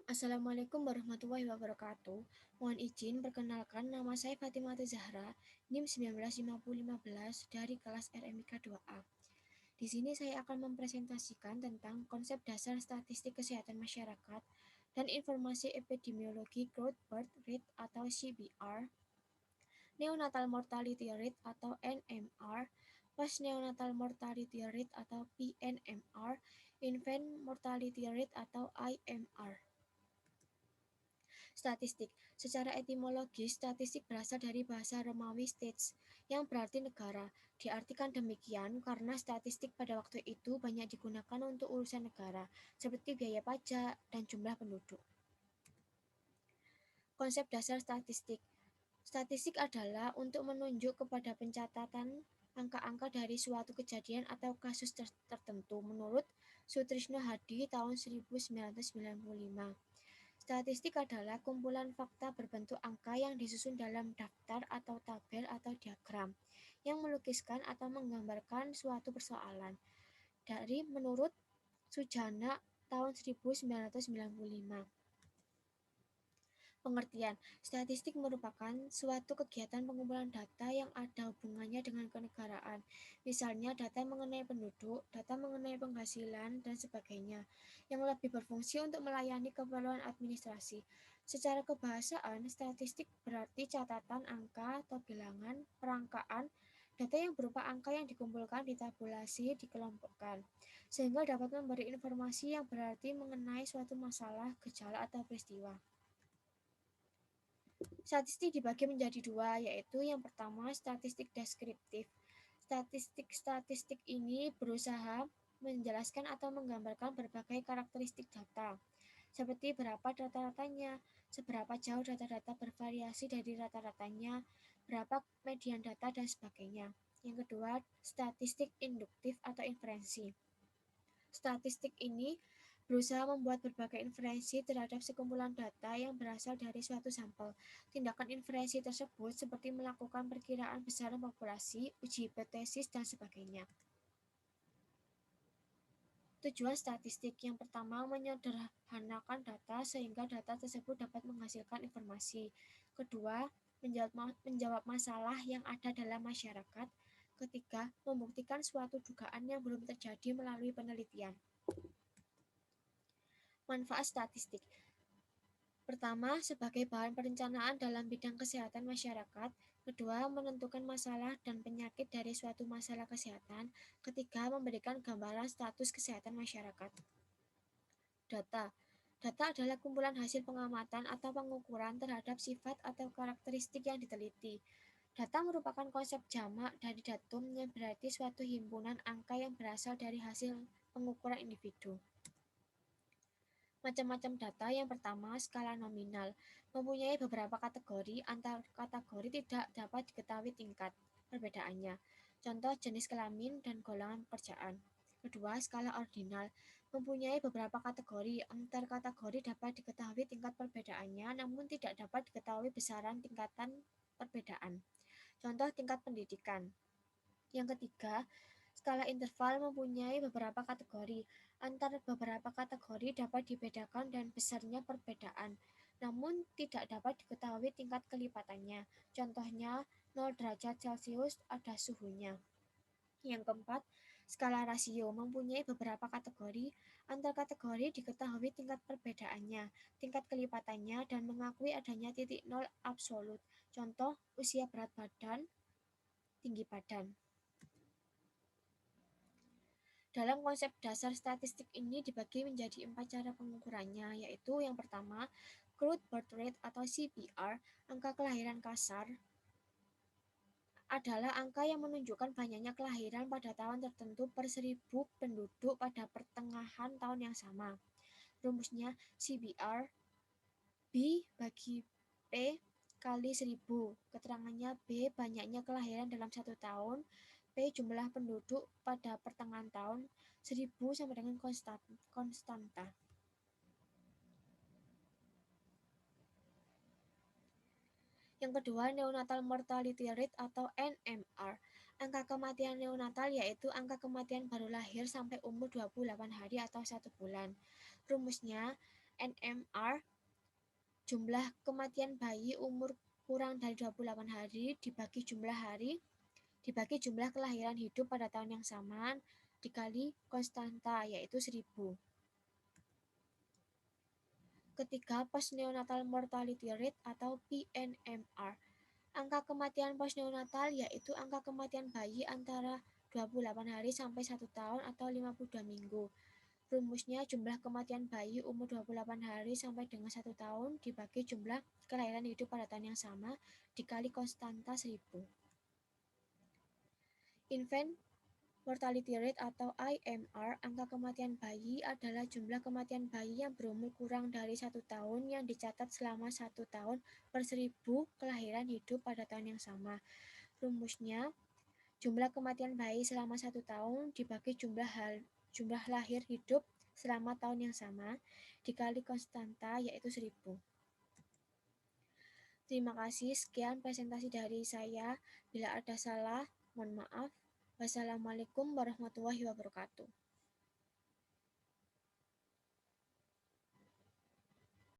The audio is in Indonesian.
Assalamualaikum warahmatullahi wabarakatuh. Mohon izin perkenalkan nama saya Fatimah Zahra, NIM 195015 dari kelas RMIK 2A. Di sini saya akan mempresentasikan tentang konsep dasar statistik kesehatan masyarakat dan informasi epidemiologi growth birth rate atau CBR, neonatal mortality rate atau NMR, post neonatal mortality rate atau PNMR, infant mortality rate atau IMR. Statistik. Secara etimologis, statistik berasal dari bahasa Romawi states, yang berarti negara. Diartikan demikian karena statistik pada waktu itu banyak digunakan untuk urusan negara, seperti biaya pajak dan jumlah penduduk. Konsep dasar statistik. Statistik adalah untuk menunjuk kepada pencatatan angka-angka dari suatu kejadian atau kasus tertentu menurut Sutrisno Hadi tahun 1995. Statistik adalah kumpulan fakta berbentuk angka yang disusun dalam daftar atau tabel atau diagram yang melukiskan atau menggambarkan suatu persoalan. Dari menurut Sujana tahun 1995. Pengertian, statistik merupakan suatu kegiatan pengumpulan data yang ada hubungannya dengan kenegaraan, misalnya data mengenai penduduk, data mengenai penghasilan, dan sebagainya, yang lebih berfungsi untuk melayani keperluan administrasi. Secara kebahasaan, statistik berarti catatan angka atau bilangan, perangkaan, data yang berupa angka yang dikumpulkan, ditabulasi, dikelompokkan, sehingga dapat memberi informasi yang berarti mengenai suatu masalah, gejala, atau peristiwa. Statistik dibagi menjadi dua, yaitu yang pertama statistik deskriptif. Statistik ini berusaha menjelaskan atau menggambarkan berbagai karakteristik data, seperti berapa rata-ratanya, seberapa jauh data-data bervariasi dari rata-ratanya, berapa median data, dan sebagainya. Yang kedua, statistik induktif atau inferensi. Statistik ini berusaha membuat berbagai inferensi terhadap sekumpulan data yang berasal dari suatu sampel. Tindakan inferensi tersebut seperti melakukan perkiraan besaran populasi, uji hipotesis, dan sebagainya. Tujuan statistik yang pertama menyederhanakan data sehingga data tersebut dapat menghasilkan informasi. Kedua, menjawab masalah yang ada dalam masyarakat. Ketiga, membuktikan suatu dugaan yang belum terjadi melalui penelitian. Manfaat statistik. Pertama, sebagai bahan perencanaan dalam bidang kesehatan masyarakat. Kedua, menentukan masalah dan penyakit dari suatu masalah kesehatan. Ketiga, memberikan gambaran status kesehatan masyarakat. Data. Data adalah kumpulan hasil pengamatan atau pengukuran terhadap sifat atau karakteristik yang diteliti. Data merupakan konsep jamak dari datum yang berarti suatu himpunan angka yang berasal dari hasil pengukuran individu. Macam-macam data. Yang pertama, skala nominal. Mempunyai beberapa kategori, antar kategori tidak dapat diketahui tingkat perbedaannya. Contoh jenis kelamin dan golongan pekerjaan. Kedua, skala ordinal. Mempunyai beberapa kategori, antar kategori dapat diketahui tingkat perbedaannya, namun tidak dapat diketahui besaran tingkatan perbedaan. Contoh tingkat pendidikan. Yang ketiga, skala interval mempunyai beberapa kategori. Antar beberapa kategori dapat dibedakan dan besarnya perbedaan, namun tidak dapat diketahui tingkat kelipatannya. Contohnya, 0 derajat Celcius ada suhunya. Yang keempat, skala rasio mempunyai beberapa kategori. Antar kategori diketahui tingkat perbedaannya, tingkat kelipatannya, dan mengakui adanya titik nol absolut. Contoh, usia, berat badan, tinggi badan. Dalam konsep dasar statistik ini dibagi menjadi 4 cara pengukurannya, yaitu yang pertama, growth birth rate atau CBR, angka kelahiran kasar, adalah angka yang menunjukkan banyaknya kelahiran pada tahun tertentu per 1000 penduduk pada pertengahan tahun yang sama. Rumusnya CBR B bagi P kali 1000. Keterangannya B banyaknya kelahiran dalam satu tahun, P jumlah penduduk pada pertengahan tahun, 1000 sama dengan konstanta. Yang kedua, neonatal mortality rate atau NMR. Angka kematian neonatal yaitu angka kematian baru lahir sampai umur 28 hari atau 1 bulan. Rumusnya NMR, jumlah kematian bayi umur kurang dari 28 hari dibagi jumlah kelahiran hidup pada tahun yang sama dikali konstanta yaitu 1000. Ketiga, postneonatal mortality rate atau PNMR. Angka kematian postneonatal yaitu angka kematian bayi antara 28 hari sampai 1 tahun atau 52 minggu. Rumusnya jumlah kematian bayi umur 28 hari sampai dengan 1 tahun dibagi jumlah kelahiran hidup pada tahun yang sama dikali konstanta 1000. Infant mortality rate atau IMR, angka kematian bayi adalah jumlah kematian bayi yang berumur kurang dari 1 tahun yang dicatat selama 1 tahun per 1000 kelahiran hidup pada tahun yang sama. Rumusnya, jumlah kematian bayi selama 1 tahun dibagi jumlah lahir hidup selama tahun yang sama dikali konstanta yaitu 1000. Terima kasih, sekian presentasi dari saya. Bila ada salah, mohon maaf. Wassalamualaikum warahmatullahi wabarakatuh.